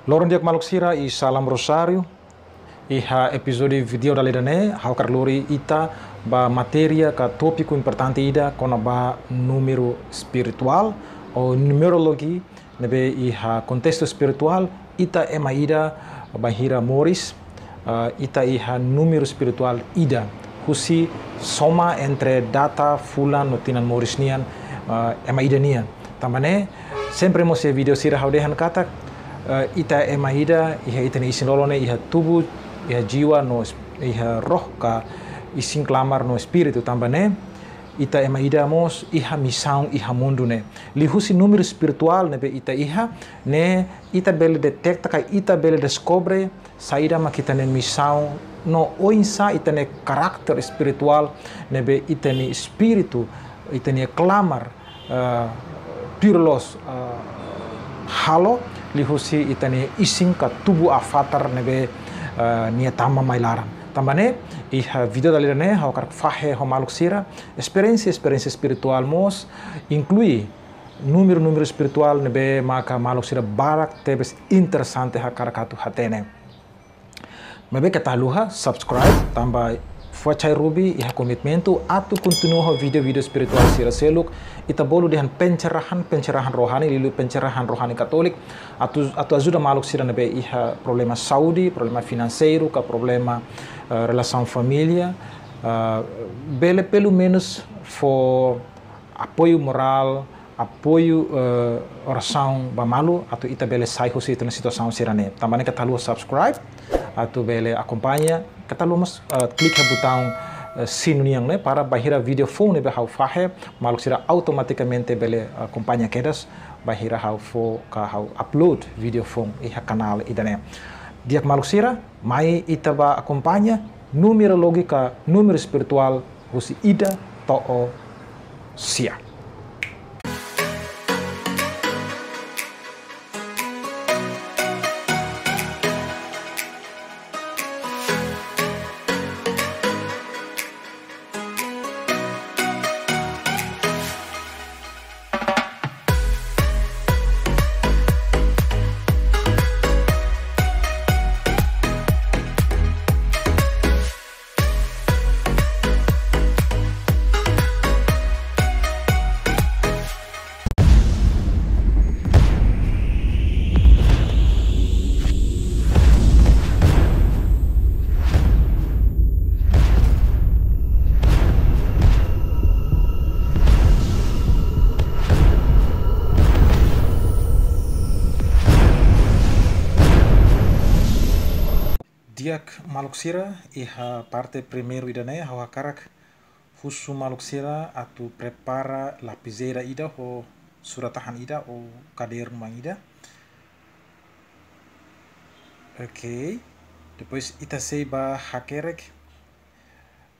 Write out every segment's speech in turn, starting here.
Loron dia maluk sira e salam rosário e ha episódio video da ledane hau karlori ita ba matéria ka tópico importante ida kona ba número espiritual ou numerologi nebe e ha contexto espiritual ita ema ida bahira Morris ita e ha número espiritual ida husi soma entre data fulan notinan Morris nian ema ida nian tambane sempre mo se video sira hau dehan kata ita ema ida iha ita ni isin lolone iha tubuh iha jiwa no iha roh ka isin klamar no espiritu tambane ita ema ida mos iha misaung iha mundu ne lihusi número espiritual nebe ita iha ne ita bele detecta ka ita bele descobre saída ma kita ne misaung no oinsa ita ne karakter espiritual nebe ita ni espiritu ita ni klamar pirlos halo lihusi itani ising ka tubuh avatar nebe nia tama mailaran tambane iha video dalirane hau kar fahe ho maluk sira experiência espiritual mos inclui número espiritual nebe maka maluk sira barak tebes interessante ha karakatu hatene mebe kataluha subscribe tamba Fuacai Ruby iha komitmentu atu continua video espiritual sira seluk ita bolu dengan pencerahan rohani lilu pencerahan rohani katolik atu ajuda maluk sira nebe iha problema saudi problema financeiro ka problema relação família bele pelo menos for apoio moral apoio oração bamalu atau ita bele sai husi itu na situação sirane tambane katalu subscribe atau bele acompanha katalu mas klik ha botão sino niang ne para bahira video phone be hau fahe maluk sira automaticamente bele acompanha kedas bahira hau fo ka hau upload video phone iha kanal idane diak maluk sira mai itaba acompanha numerologika número espiritual husi ida to sia. Diak maluk sira iha parte primeiro idane hawa karak husu maluk sira atu prepara lapiseira ida ho suratahan ida o caderno mang ida. Ok, depois ita seiba hakerek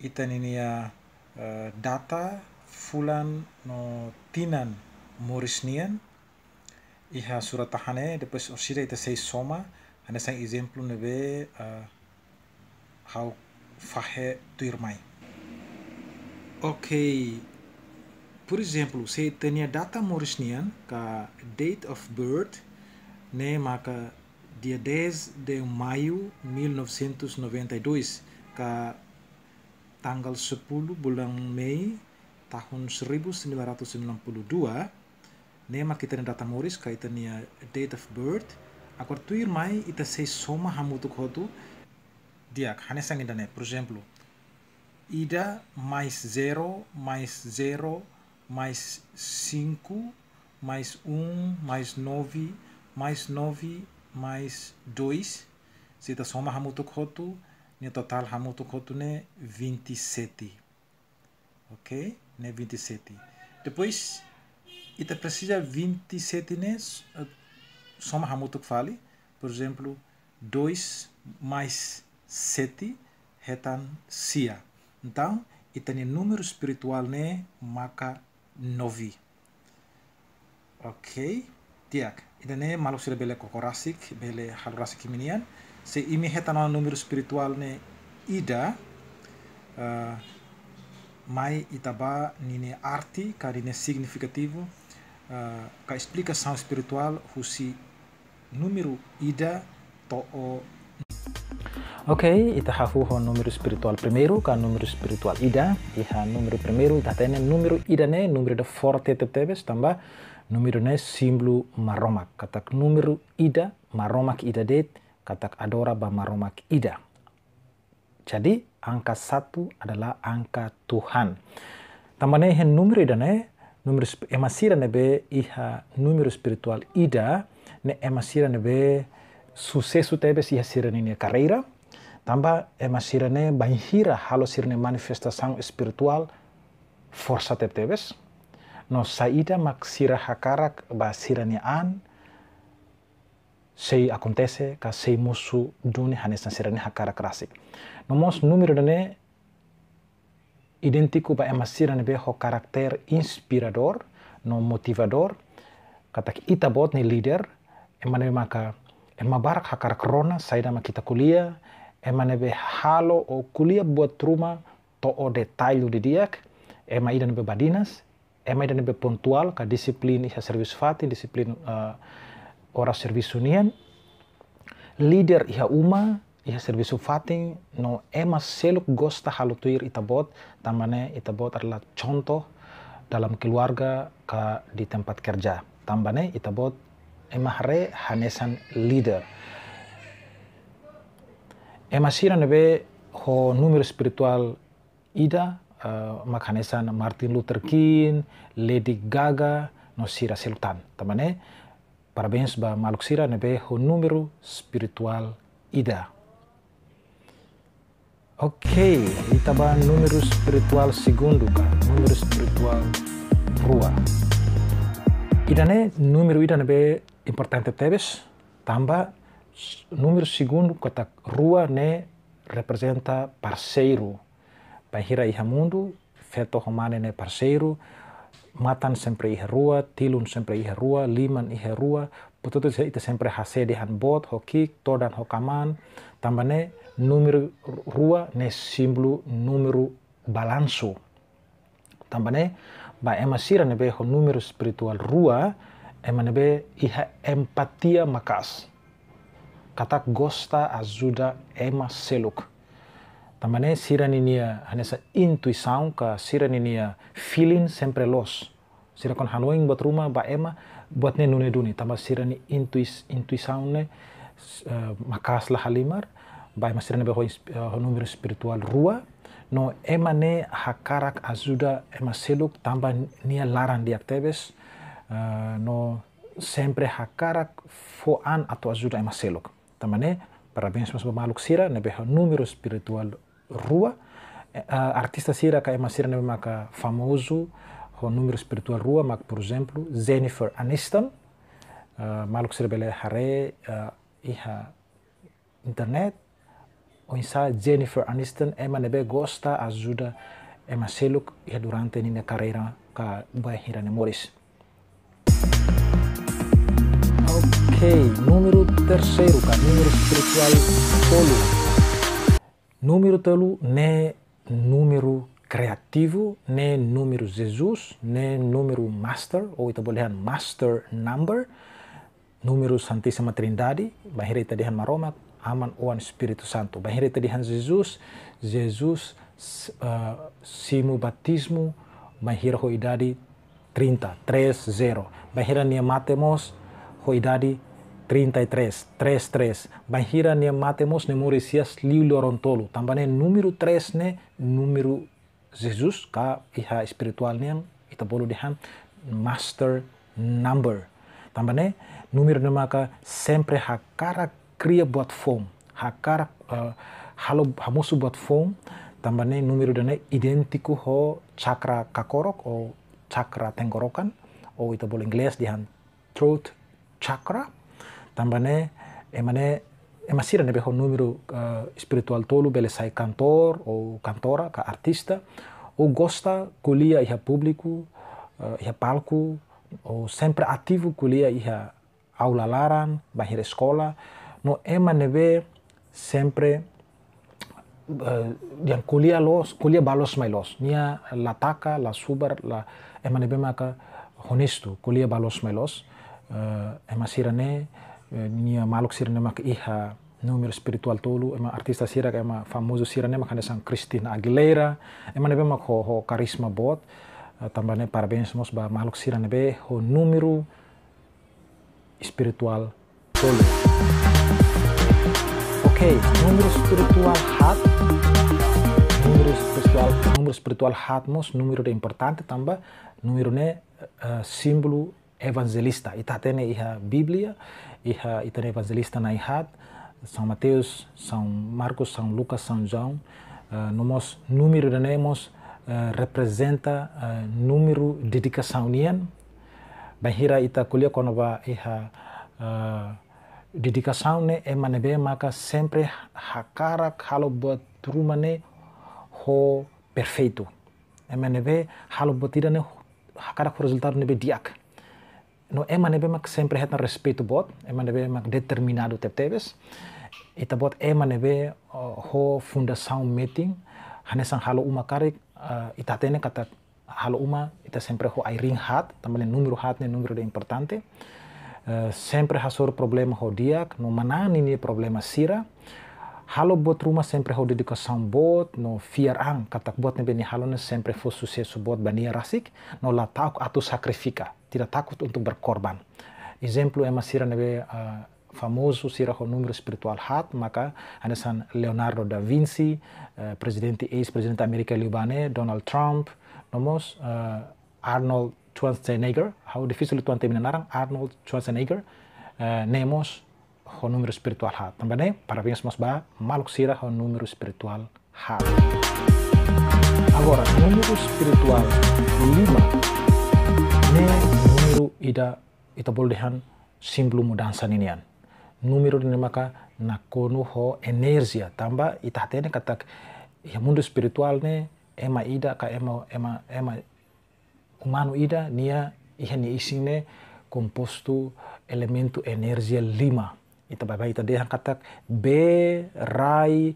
ita ninia data fulan no tinan morisnian iha suratahane depois osira ita sei soma hanya sang exemplo nebe hau fahe tuirmai. Ok, por exemplo, se tenia data morisnian ka date of birth ne maka dia 10 de maio 1992 ka tanggal 10 bulan Mei tahun 1992 ne maka kita data moris ka itania date of birth agora tuir mai ita sei soma hamutuk hotu diak hanya sang idane por exemplo ida mais 0 mais 0 mais 5 mais 1 mais 9 mais 9 mais 2 se ita soma hamutuk hotu ne total hamutuk hotu ne 27 ok ne 27 depois ita precisa 27 ne soma hamutuk fali, por exemplo, 2 mais 7 retan sia. Então, itani número espiritual ne maka 9. Ok, tiak. Idane maluk sira bele kokorasik, bele halurasik iminian. Se imi retan número espiritual ne ida, mai itaba nini arti, karine significativo, ka explicação espiritual husi número ida to'o. Ok, ita hafu ho número espiritual primeiro ka número espiritual ida. Iha número primeiro ita tene número ida ne número da forte tebes tambah número ne simbolo maromak. Katak número ida maromak ida det katak adora ba maromak ida. Jadi angka 1 adalah angka Tuhan. Tambah ne número ida ne número emasira nebe iha número espiritual ida ne emasira nebe sucesso tebes iha sirene carreira. Tambah emasira ne banhira halo sirene manifestação espiritual força tebes. No saída mak sira hakarak ba sirane an sei acontece ka sei musu duni hanesna sirane hakarak rasik. Nomos número ne idêntico ba emasira ne be ho karakter inspirador no motivador katak itabot ne leader emane maka emabarak hakarak rona saída mak kita kuliah emane be halo o kuliah buat rumah to o detail di diak ema ida ne be badinas ema ida ne be pontual ka disiplin iha service fati disiplin ora service unian leader iha uma iha serviço fating no ema seluk gosta halutuir itabot tambane itabot adalah contoh dalam keluarga ka di tempat kerja tambane itabot ema hare hanesan leader ema sira nebe ho número espiritual ida mak hanesan Martin Luther King Lady Gaga no sira selutan tambane parabéns ba maluk sira nebe ho número espiritual ida. Ok, itaba número espiritual segundo ka, número espiritual rua. Idane número ida be importante tebes, tamba número segundo katak rua ne representa parceiro. Bahira iha mundo, feto homane ne parceiro, matan sempre iha rua, tilun sempre iha rua, liman iha rua, pututu ita sempre hasede han bot, ho kik, todan ho kaman, tambane número rua ne simbolo número balanço. Tambane ba ema sira nebe ho número espiritual rua ema nebe iha empatia makas. Katak gosta ajuda ema seluk. Tambane sira ninia hanesa intuição ka sira ninia feeling sempre los. Sira kon hanoing buat rumah ba ema buat ne nune duni tambah sira ni intuição ne makas lah halimar. Ba masira nebe ho número espiritual rua no ema ne hakarak ajuda ema seluk tambah nia larang diak tebes no sempre hakarak foan atau ajuda ema seluk tambane parabéns mas maluk sira nebe ho número espiritual rua artista sira ka ema sira nebe maka famoso ho número espiritual rua mak por exemplo Jennifer Aniston maluk sira bele hare iha internet o insa Jennifer Aniston ema nebe gosta ajuda ema seluk ya durante nina carreira ka bahira ne Morris. Ok, número terceiro ka número espiritual tolu. Número tolu ne número criativo, ne número Jesus, ne número master, ou ita bolehan master number, número Santíssima Trindade, bahira ita dihan maromak, aman oan Espírito Santo. Bahira tadihan Jesus simu batismo, bahira ho idade 30, 3-0. Bahira nia matemos ho idade 33, 3-3. Bahira nia matemos ne Morisias liu lorontolo. Tambane número 3 ne número Jesus ka iha espiritual niang ita bolu dihan master number. Tambane número nama ka sempre hakarak cria buat fome, hakar halo hamusu buat fome, tambahnya número dana identiku ho chakra kakorok o chakra tenggorokan, o itu boleh inggris dihan throat chakra, tambahnya emasira nebe ho número espiritual tolu bele sai kantor o kantora ka artista, o gosta kuliah iha público, iha palco, o sempre ativo kuliah iha aula laran, bahir escola, no ema nebe sempre yang kuliah balos mai los nia la taka la subar la ema nebe maka honesto kuliah balos mai los ema sirane nia maluk sira nema ke iha número espiritual tolu ema artista sira ema famoso sira nema kane sang Christina Aguilera ema nebe mak ho karisma bot tambane parabéns mos ba maluk sira nebe ho número espiritual tolu. Oke, número espiritual hat, número espiritual hat mos número de importante tamba número ne símbolo evangelista. Ita tene iha Biblia, iha itane evangelista na ihat, São Mateus, São Marcos, São Lucas, São João. Nomos número de nemos representa número dedicação nian. Bahira ita kuliah kono ba iha dedicação ne emanebe maka sempre hakara halo buat rumah ne ho perfeito. Emanebe halo buat tidak ne hakara resultado nebe diak. No emanebe mak sempre het respeito bot, emanebe mak determinado teptebes. Ita bot emanebe ho fundação meeting, hanesang halo uma karik ita tene kata halo uma ita sempre ho airing hat, também número hat ne número de importante. Sempre hasor problema ho diak, no manani ni problema sira. Halo bot rumah sempre ho dedicação bot, no fiar ang katak bot ne beni halo ne sempre fo sucesso bot bania rasik, no la tauk atu sacrifica, tidak takut untuk berkorban. Exemplo ema sira nebe famoso sira ho número espiritual hat, maka hanesan Leonardo da Vinci, ex-presidente Amerika Libane, Donald Trump, nomos Arnold Schwarzenegger, how difícil tuan terminarang Arnold Schwarzenegger, nemos ho número espiritual hat. Também parabéns mas ba maluk sira ho número espiritual hat. Agora, número espiritual 5 ne número ita boldehan símbolo mudança ninian. Número de maka nakono ho energia tamba ita tene katak ya mundo espiritual ne ema ida ka ema humano ida nia ihani ising ne composto elemento energia 5. Ita baba ita dehan katak be rai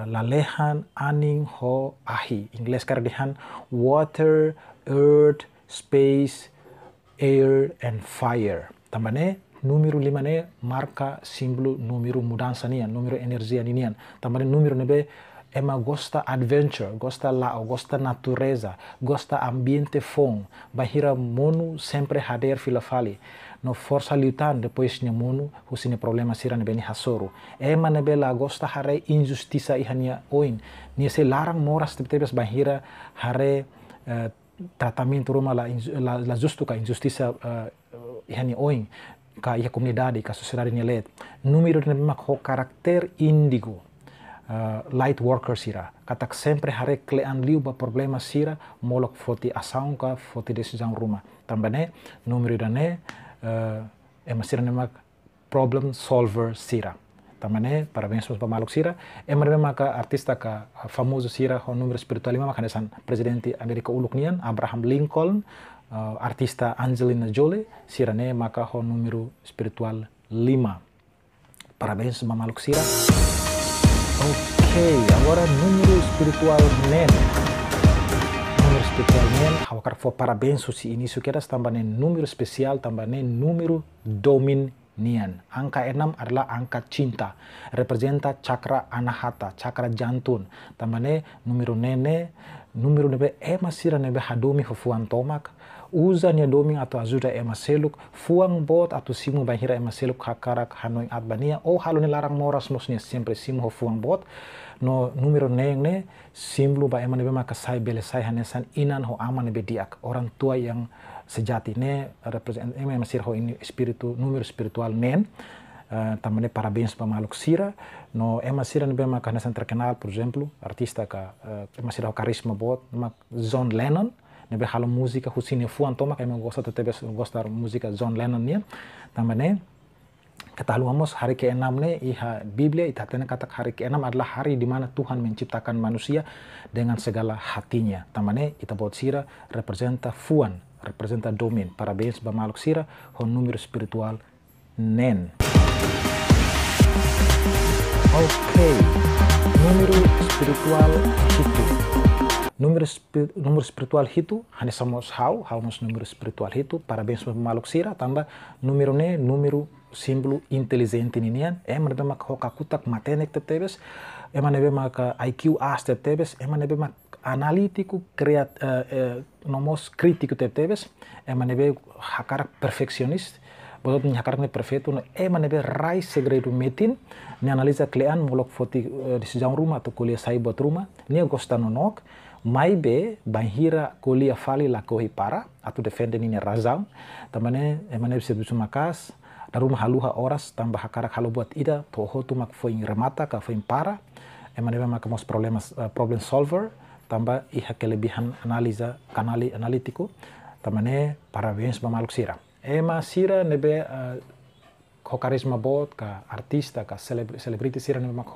lalehan aning ho ahi. Ingles kar dehan water, earth, space, air, and fire. Tambane número 5 ne marca símbolo número mudança nian, número energia nian. Tambane número nebe ema gosta adventure, gosta lao, gosta natureza, gosta ambiente fong. Bahira monu sempre hader filafali. No força lutan depois nya monu husine problema sira nebe ni hasoro. Ema nebe la gosta hare injustiça ihania oin. Nia se larang moras tebes bahira hare tratamento rumah la justo ka injustiça ihani oin ka ia comunidade ka sociedade nyelet número de mak ho karakter indigo light worker sira katak sempre hare klean liu ba problema sira molok foti asaung ka foti decisão rumah tambane número dane emasira mak problem solver sira tamane parabéns para maluk sira emarbe maka artista ka famoso sira ho número espiritual 5 maka desan presidente Amerika uluk nian Abraham Lincoln, artista Angelina Jolie sira ne maka ho número espiritual 5. Parabéns para maluk sira. Oke, agora número espiritual nen. Número espiritual nen hawakar fo parabéns si início quedas tambane número especial tambane número domin nian. Angka 6 adalah angka cinta. Representa cakra anahata, cakra jantung. Tambane numero nene, numero nebe ema sira nebe hadomi fuan tomak. Uza nya domi atau azuda ema seluk. Fuang bot atau simu bahira ema seluk hakarak hanoi adbania. Oh halone larang moras mosnya sempre simu fuang bot. No numero nene simbolu ba ema nebe maka sai bele sai hanesan inan ho aman nebe diak. Orang tua yang sejati ne represent masih ho ini espiritu número espiritual nen tamane parabéns para maluk sira no sira nebe maka nasan terkenal por exemplo artista ka masih ho karisma bot mak John Lennon nebe halo música husine fuan toma ka gosta tetebes gostar música John Lennon nia tamane ketahuamos hari ke-6 ne iha Biblia itatene katak hari ke-6 adalah hari di mana Tuhan menciptakan manusia dengan segala hatinya tamane ita bot sira representa fuan representa domin. Parabéns para maluk sira ho número espiritual nen. Oke, número espiritual hitu. Número espiritual hitu hanya somos hau mos número espiritual hitu. Parabéns para maluk sira tambah número ne número símbolo inteligente ninian, nebe mak hokakutak matenek tetebes, nebe mak IQ as tetebes, nebe mak analítico, nomos crítico tetebes, nebe hakarak perfeccionist, botot ni hakarak ne perfeito, nebe rai segredo metin, ni analisa klean mulok foti decisão rumah atau kuliah sai buat rumah, ni gosta nonok, mai be banhira kuliah fali la kohi para atau defende ni razão, tambane nebe serviço makas, da rumah haluha horas tambah hakarak halu buat ida, toho tu mak foi remata ka foi para, nebe mak mos problemas problem solver, tambah iha kelebihan kanali analitiku, tambane parabéns ba maluk sira. Sira nebe ko karisma bot ka artista ka celebrity sira nebe mak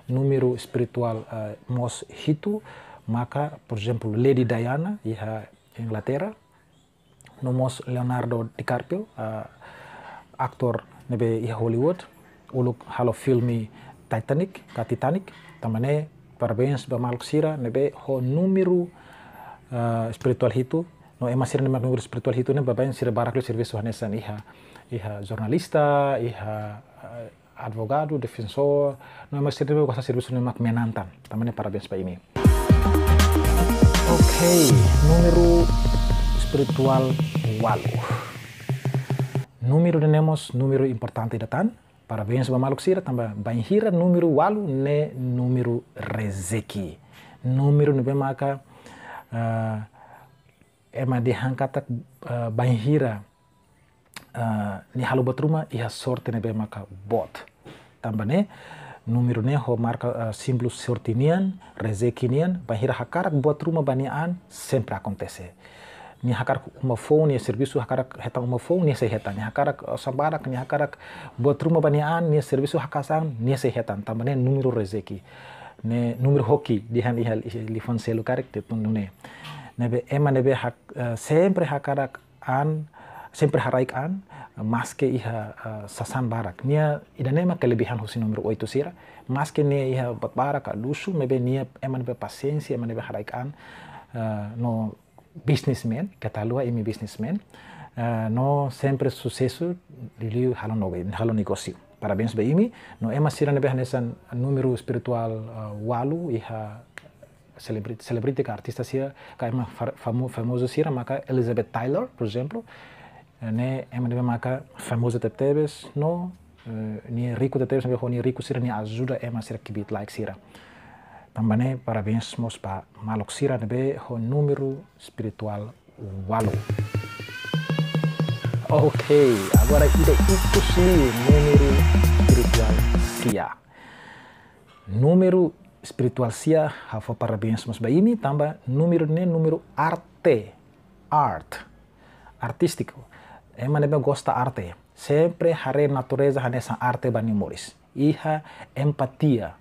número espiritual mos hitu, maka por exemplo Lady Diana iha Inglaterra, nomos Leonardo DiCaprio aktor nebe iha Hollywood, uluk halo filmi Titanic, tambane parabéns ba maluk sira nebe ho número espiritual hitu, no sira nebe número espiritual hitu nebe babain sira barak le serviço hanesan iha jornalista, iha advogado, defensor, no sira nebe kuasa serviço nebe mak menantan, tambane parabéns ba ini. Okay, número espiritual 8. Número tenemos número importante datan. Parabéns ba maluk sira tambah banhira número 8 ne número rezeki. Número nebe maka dihangkatak banhira ni halu buat rumah iha sorte nebe maka bot. Tambah ne número ne ho marca símbolo sortinian, rezekinian, banhira hakarak buat rumah banian sempre acontece. Ni hakarak uma phone, ni serviço hakarak hetang uma phone, ni sehetan. Ni hakarak sambarak, ni hakarak buat rumah banian, ni serviço hakasang, ni sehetan. Tambah ne número rezeki. Ne número hoki, dihan ihal lifan selu karek tetun ne. Nebe nebe sempre hakarak sempre haraik mas ke iha sasan barak. Nia idane mak kelebihan husi número 8 sira. Mas ke nia iha bat barak lusu, nebe nia nebe paciência, nebe haraik no businessman, kata lua imi businessman, no sempre sucesso diliu halo negócio. Parabéns ba imi, no sira nebe hanesan número espiritual walu iha celebrity ka artista sira, ka famoso sira maka Elizabeth Taylor, por exemplo, ne nebe maka famoso tetebes, no ni rico tetebes nebe ho ni rico sira ni ajuda sira kibit like sira. Tambane parabéns mos pa maluk sira nebe ho número espiritual 8. Ok, agora ida ikusi número espiritual sia. Número espiritual sia hafa parabéns mos ba ini tambah número art artístico. Nebe gosta arte. Sempre hare natureza hanesa arte bani moris. Iha empatia.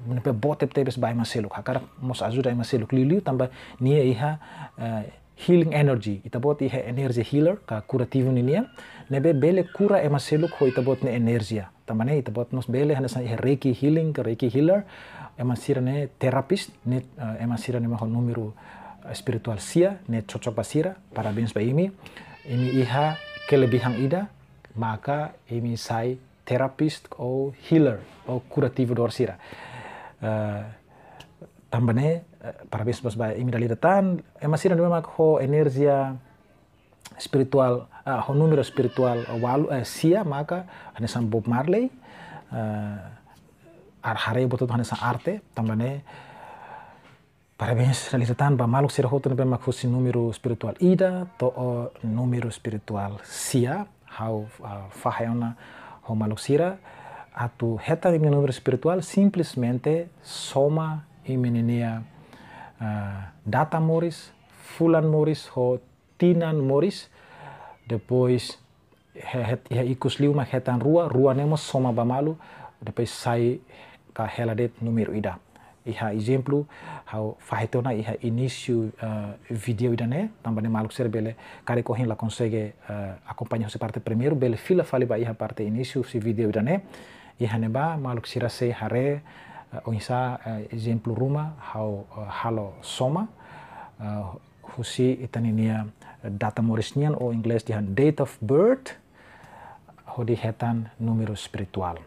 Nebe bote tebes ba maseluk hakar mos ajuda maseluk liliu tambah nia iha healing energy itabot iha energy healer ka curativo ninia nebe bele cura maseluk ho itabot ne energia tambah ne itabot nos bele hanasa iha reiki healing ka reiki healer sira ne therapist ne sira ne ho número espiritual sia ne cocok basira. Parabéns ba ini iha kelebihan ida maka ini sai therapist o healer o curativo dor sira. Tambah ne parabéns bos ba imi dali datan sira nebe mak ho energia spiritual ho número espiritual walu sia maka hanesan Bob Marley hare botot hanesan arte. Tambah ne parabéns dali datan ba maluk sira hoto nebe mak husi número espiritual ida to número espiritual sia hau fahayona ho maluk sira atu heta imi número espiritual simplesmente soma iminia data moris, fulan moris, ho tinan moris, depois ikus liuma hetan rua nemos soma bamalu, depois sai ka heladet número ida. Iha exemplo hau fahetona iha início video idane também maluk ser bele kare kohin la consegue acompanhar se parte primeiro bele fila fali ba iha parte início se video idane iha neba maluk sira se hare onisa exemplo ruma hau halo soma husi itaninia data morisnian o inglês dihan date of birth hodihetan número espiritual.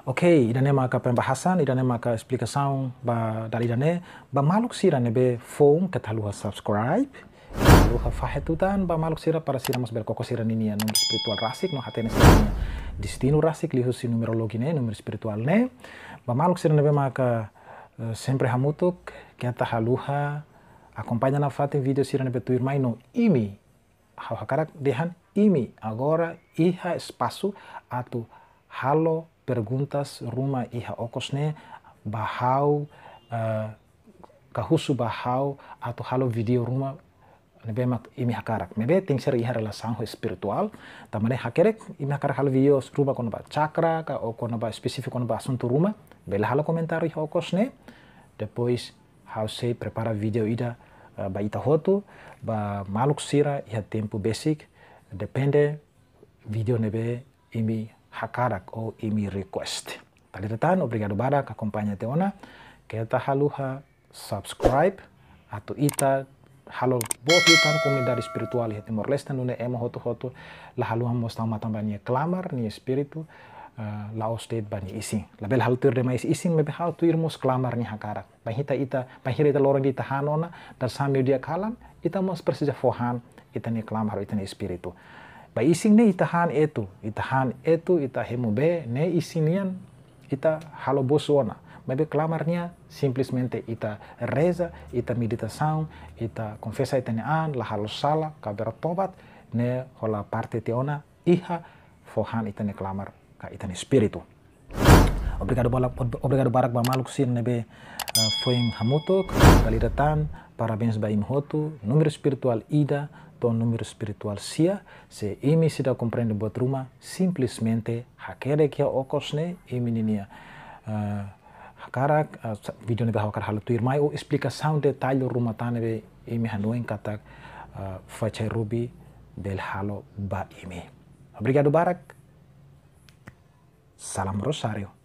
Oke, idane maka pembahasan, idane maka explicação dari idane, ba maluk sira nebe phone kataluha subscribe, kataluha fahetutan ba maluk sira para sira mas berkoko sira nini número espiritual rasik no hatene sira destino rasik lihusi numerologi ne, número espiritual ne, ba maluk sira nebe maka sempre hamutuk kita haluha acompanha na fatin vídeo sira nebe tu irmai no imi, hau hakarak dehan imi agora iha espaço atu halo perguntas rumah iha okosne bahau kahusu bahau atau halo video rumah nebe mak imi hakarak mebe tingser iha relação espiritual tamane hakerek imi hakarak halo video rumah kono ba chakra ka o kono ba spesifik kono ba assunto rumah bela halo comentário iha okosne depois hau sei prepara video ida ba ita hotu ba maluk sira iha tempo basic depende video nebe imi hakarak ou imi request. Talitan, obrigado barak, acompanha teona. Kita haluha subscribe atau ita halo botutan komunidade espiritual ya Timor Leste nune emo hotu la haluha mostang matambanya clamar ni espiritu la osted bani ising. Label hal tur de mais ising mebe hal tuir mos clamar ni hakarak. Bahita ita lorong di tahanona dar sambil dia kalan ita mos persija fohan ita ni clamar ita ni espiritu. Ba ising ne itahan itu ita hemu be ne isinian ita halo bosona mebe clamarnya simplesmente ita reza ita meditação ita confessa ita an la halo sala kabera tobat ne hola parte teona iha fohan ita ne clamar ka ita ne espiritu. Obrigado barak ba maluk sir nebe foing hamutok kalidatan parabéns ba imhotu número espiritual ida ton número espiritual sia se imi sida compreende buat rumah simplesmente hakere kia okosne imi ninia hakarak video nebe hakar halu tuir mai o explicação detalhe rumah tanebe imi hanueng katak facai rubi bel halo ba imi. Obrigado barak. Salam Rosario.